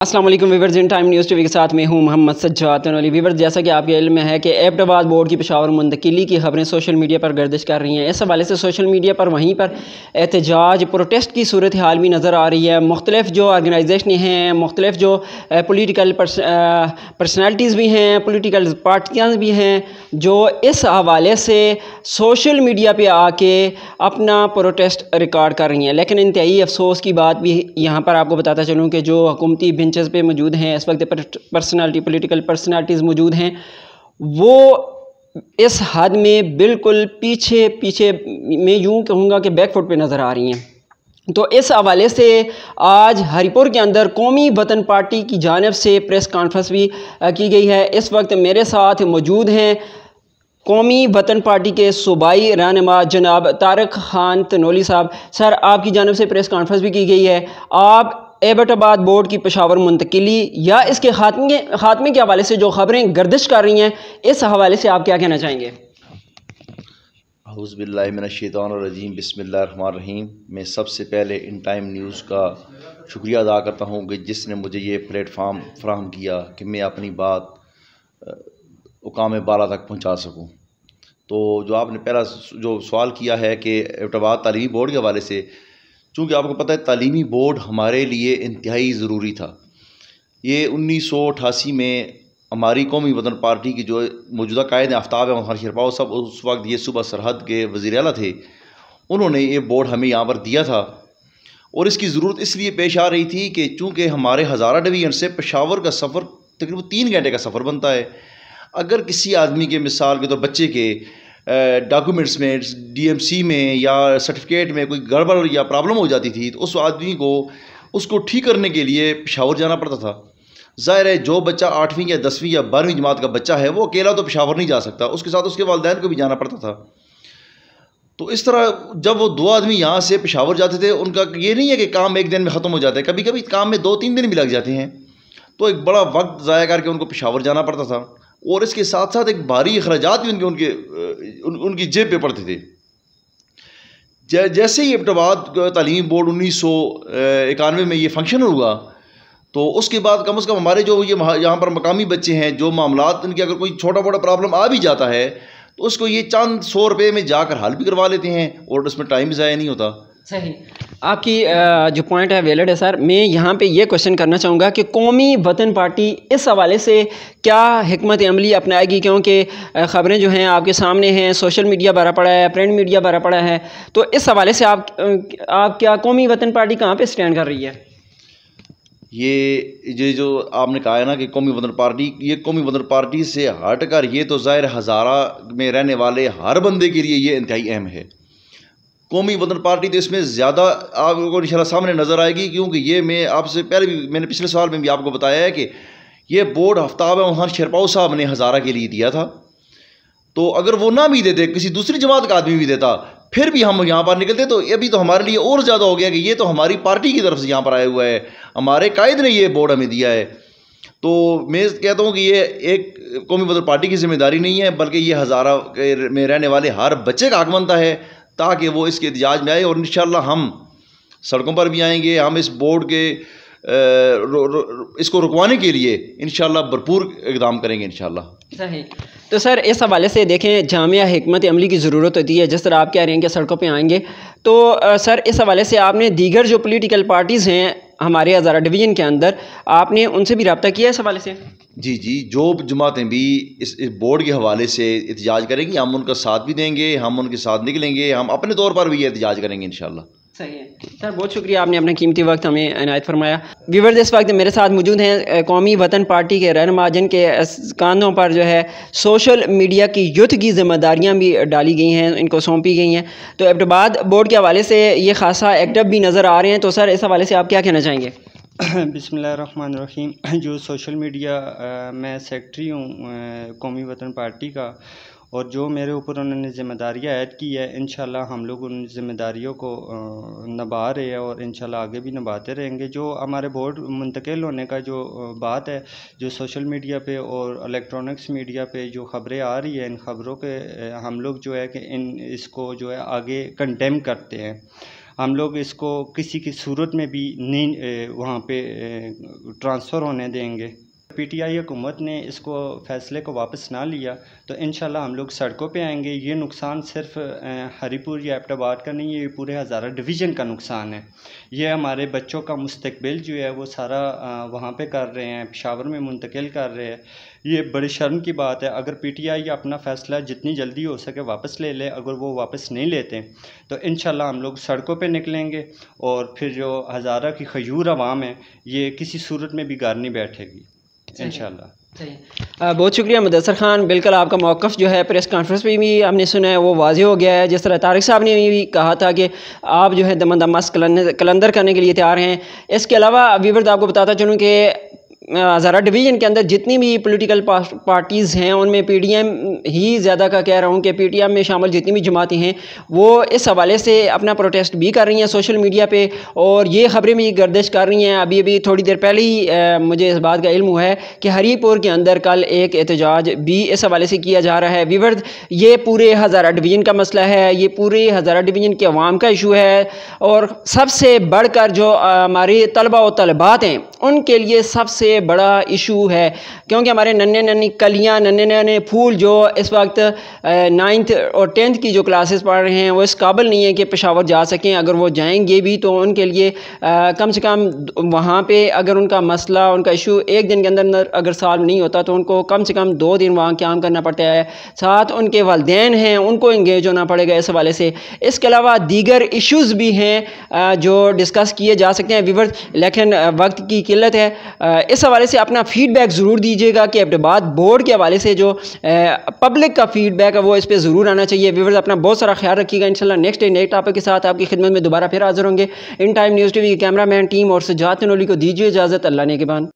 अस्सलाम वालेकुम viewers, In Time News TV के साथ मैं हूं मोहम्मद सज्जाद अली। वीवर्स, जैसा कि आपके इल्म में है कि एबटाबाद बोर्ड की पेशावर मुंतकिली की खबरें सोशल मीडिया पर गर्दिश कर रही हैं। इस हवाले से सोशल मीडिया पर वहीं पर एहतजाज प्रोटेस्ट की सूरत हाल भी नज़र आ रही है। मुख्तलिफ जो ऑर्गेनाइजेशन हैं, मुख्तलिफ जो पोलिटिकल पर्सनैलिटीज़ भी हैं, पोलिटिकल पार्टियाँ भी हैं, जो इस हवाले से सोशल मीडिया पर आके अपना प्रोटेस्ट रिकॉर्ड कर रही हैं। लेकिन इंतहाई अफसोस की बात भी यहाँ पर आपको बताता चलूँ कि जो हुकूमती बेंचेस पे मौजूद हैं इस वक्त पोलिटिकल पर्सनालिटीज़ मौजूद हैं, वो इस हद में बिल्कुल पीछे पीछे, मैं यूँ कहूँगा कि बैकफुट पे नज़र आ रही हैं। तो इस हवाले से आज हरिपुर के अंदर कौमी वतन पार्टी की जानिब से प्रेस कॉन्फ्रेंस भी की गई है। इस वक्त मेरे साथ मौजूद हैं कौमी वतन पार्टी के सूबाई रहनुमा जनाब तारिक खान तनोली साहब। सर, आपकी जानिब से प्रेस कॉन्फ्रेंस भी की गई है। आप एबटाबाद बोर्ड की पेशावर मुंतकिली या इसके खात्मे के हवाले से जो खबरें गर्दिश कर रही हैं, इस हवाले से आप क्या कहना चाहेंगे? औज़ु बिल्लाहि मिनश्शैतानिर्रजीम, बिस्मिल्लाहिर्रहमानिर्रहीम। मैं सबसे पहले इन टाइम न्यूज़ का शुक्रिया अदा करता हूँ कि जिसने मुझे ये प्लेटफार्म फराहम किया कि मैं अपनी बात उकाम बाला तक पहुँचा सकूँ। तो जो आपने पहला जो सवाल किया है कि एबटाबाद तालीमी बोर्ड के हवाले से, चूँकि आपको पता है तालीमी बोर्ड हमारे लिए इंतहाई ज़रूरी था। ये 1988 में हमारी कौमी वतन पार्टी की जो मौजूदा कायद आफ्ताब है हर शेरपाव साहब, उस वक्त ये सूबा सरहद के वज़ीर आला थे, उन्होंने ये बोर्ड हमें यहाँ पर दिया था। और इसकी ज़रूरत इसलिए पेश आ रही थी कि चूँकि हमारे हज़ारा डिवीज़न से पेशावर का सफ़र तकरीबन 3 घंटे का सफ़र बनता है। अगर किसी आदमी के मिसाल के तो बच्चे के डॉक्यूमेंट्स में, डीएमसी में या सर्टिफिकेट में कोई गड़बड़ या प्रॉब्लम हो जाती थी, तो उस आदमी को उसको ठीक करने के लिए पेशावर जाना पड़ता था। ज़ाहिर है जो बच्चा 8वीं या 10वीं या 12वीं जमात का बच्चा है वो अकेला तो पेशावर नहीं जा सकता, उसके साथ उसके वालिदैन को भी जाना पड़ता था। तो इस तरह जब वो 2 आदमी यहाँ से पेशावर जाते थे, उनका ये नहीं है कि काम एक दिन में ख़त्म हो जाता है, कभी कभी काम में 2-3 दिन भी लग जाते हैं। तो एक बड़ा वक्त ज़ाया करके उनको पेशावर जाना पड़ता था और इसके साथ साथ एक भारी अखराजात भी उनकी जेब पे पड़ते थे। जैसे ही एबटाबाद तालीमी बोर्ड 1991 में ये फंक्शन हुआ, तो उसके बाद कम से कम हमारे जो ये यहाँ पर मकामी बच्चे हैं, जो मामलात इनके अगर कोई छोटा मोटा प्रॉब्लम आ भी जाता है तो उसको ये चंद 100 रुपये में जाकर हल भी करवा लेते हैं और उसमें टाइम भी ज़ाया नहीं होता। सही, आपकी जो पॉइंट है वैलिड है सर। मैं यहाँ पे ये क्वेश्चन करना चाहूँगा कि कौमी वतन पार्टी इस हवाले से क्या हिकमत अमली अपनाएगी, क्योंकि ख़बरें जो हैं आपके सामने हैं, सोशल मीडिया भरा पड़ा है, प्रिंट मीडिया भरा पड़ा है। तो इस हवाले से आप क्या कौमी वतन पार्टी कहाँ पे स्टैंड कर रही है? ये जो आपने कहा है ना कि कौमी वतन पार्टी, ये कौमी वतन पार्टी से हट कर ये तो ज़ाहिर हज़ारा में रहने वाले हर बंदे के लिए ये इंतहाई अहम है। कौमी वतन पार्टी तो इसमें ज़्यादा आपको इंशाल्लाह सामने नज़र आएगी, क्योंकि ये मैं आपसे पहले भी, मैंने पिछले सवाल में भी आपको बताया है कि ये बोर्ड आफ्ताब वहाँ शेरपाव साहब ने हज़ारा के लिए दिया था। तो अगर वो ना भी देते, किसी दूसरी जमात का आदमी भी देता, फिर भी हम यहाँ पर निकलते, तो अभी तो हमारे लिए और ज़्यादा हो गया कि ये तो हमारी पार्टी की तरफ से यहाँ पर आया हुआ है, हमारे कायद ने ये बोर्ड हमें दिया है। तो मैं कहता हूँ कि ये एक कौमी वतन पार्टी की जिम्मेदारी नहीं है, बल्कि ये हज़ारा में रहने वाले हर बच्चे का हक बनता है ताकि वो इसके एहतजाज में आए। और इंशाल्लाह हम सड़कों पर भी आएंगे, हम इस बोर्ड के इसको रुकवाने के लिए इंशाल्लाह भरपूर इक़दाम करेंगे इंशाल्लाह। सही। तो सर, इस हवाले से देखें, जामिया हिकमत अमली की ज़रूरत होती है। जिस तरह आप कह रहे हैं कि सड़कों पे आएंगे, तो सर इस हवाले से आपने दीगर जो पॉलिटिकल पार्टीज़ हैं हमारे हज़ारा डिवीज़न के अंदर, आपने उनसे भी रब्ता किया इस हवाले से? जी, जो जमातें भी इस बोर्ड के हवाले से एहतजाज करेंगी, हम उनका साथ भी देंगे, हम उनके साथ निकलेंगे, हम अपने तौर पर भी ये एहतजाज करेंगे इंशाल्लाह। सही है सर, बहुत शुक्रिया, आपने अपना कीमती वक्त हमें इनायत फरमाया। व्यूअर्स, इस वक्त मेरे साथ मौजूद हैं कौमी वतन पार्टी के रहनुमा, जिनके कांधों पर जो है सोशल मीडिया की युद्ध की जिम्मेदारियां भी डाली गई हैं, इनको सौंपी गई हैं। तो एबटाबाद बोर्ड के हवाले से ये खासा एक्टिव भी नज़र आ रहे हैं। तो सर इस हवाले से आप क्या कहना चाहेंगे? बिस्मिल्लाहिर्रहमानिर्रहीम। जो सोशल मीडिया मैं सेक्रेटरी हूँ कौमी वतन पार्टी का, और जो मेरे ऊपर उन्होंने ज़िम्मेदारियाँ ऐड की है, इंशाल्लाह हम लोग उन ज़िम्मेदारियों को निभा रहे हैं और इंशाल्लाह आगे भी निभाते रहेंगे। जो हमारे बोर्ड मुंतकिल होने का जो बात है, जो सोशल मीडिया पे और इलेक्ट्रॉनिक्स मीडिया पे जो ख़बरें आ रही है, इन ख़बरों के हम लोग जो है कि इसको जो है आगे कंडेम करते हैं। हम लोग इसको किसी की सूरत में भी नहीं वहाँ पे ट्रांसफ़र होने देंगे। पीटीआई हुकूमत ने इसको फ़ैसले को वापस ना लिया तो इंशाल्लाह हम लोग सड़कों पे आएंगे। ये नुकसान सिर्फ हरीपुर या एबटाबाद का नहीं है, ये पूरे हज़ारा डिवीज़न का नुकसान है। ये हमारे बच्चों का मुस्तकबिल जो है वो सारा वहाँ पे कर रहे हैं, पेशावर में मुंतकिल कर रहे हैं। ये बड़ी शर्म की बात है। अगर पीटीआई अपना फ़ैसला जितनी जल्दी हो सके वापस ले ले, अगर वो वापस नहीं लेते तो इंशाल्लाह हम लोग सड़कों पे निकलेंगे और फिर जो हज़ारा की खजूर अवाम है ये किसी सूरत में भी घर नहीं बैठेगी इंशाल्लाह। बहुत शुक्रिया मुदस्सर खान। बिल्कुल आपका मौक़िफ़ जो है प्रेस कॉन्फ्रेंस पे भी हमने सुना है वो वाज़े हो गया है। जिस तरह तारिक साहब ने भी कहा था कि आप जो है दमदमास कलंदर करने के लिए तैयार हैं। इसके अलावा वीवर आपको बताता चलूँ कि हज़ारा डिवीज़न के अंदर जितनी भी पॉलिटिकल पार्टीज़ हैं उनमें पीडीएम ही ज़्यादा का कह रहा हूँ कि पीटीएम में शामिल जितनी भी जमातें हैं वो इस हवाले से अपना प्रोटेस्ट भी कर रही हैं सोशल मीडिया पे, और ये ख़बरें भी गर्दिश कर रही हैं। अभी थोड़ी देर पहले ही मुझे इस बात का इल्म हुआ है कि हरीपुर के अंदर कल एक एहतजाज भी इस हवाले से किया जा रहा है। वीवर ये पूरे हज़ारा डिवीज़न का मसला है, ये पूरे हज़ारा डिवीज़न के अवाम का इशू है, और सबसे बढ़कर जो हमारी तलबा व तलबात हैं उनके लिए सबसे बड़ा इशू है, क्योंकि हमारे नन्हे नन्ही कलियाँ, नन्हे नन्हे फूल जो इस वक्त 9th और 10th की जो क्लासेस पढ़ रहे हैं वो इस काबिल नहीं है कि पेशावर जा सकें। अगर वो जाएंगे भी तो उनके लिए कम से कम वहाँ पे अगर उनका मसला, उनका इशू एक दिन के अंदर अगर सॉल्व नहीं होता तो उनको कम से कम 2 दिन वहाँ काम करना पड़ता है। साथ उनके वालिदैन हैं, उनको इंगेज होना पड़ेगा इस हवाले से। इसके अलावा दीगर इशूज़ भी हैं जो डिस्कस किए जा सकते हैं वीवर, लेकिन वक्त की किल्लत है। इस हवाले से अपना फ़ीडबैक ज़रूर दीजिएगा कि एबटाबाद बोर्ड के हवाले से जो पब्लिक का फ़ीडबैक है वो इस पर ज़रूर आना चाहिए। व्यूअर्स अपना बहुत सारा ख्याल रखिएगा। इंशाल्लाह नेक्स्ट डे नए टॉपिक के साथ आपकी खिदमत में दोबारा फिर हाज़िर होंगे। इन टाइम न्यूज़ टीवी के कैमरामैन टीम और सजात नोली को दीजिए इजाज़त। अल्लाह ने के बाद।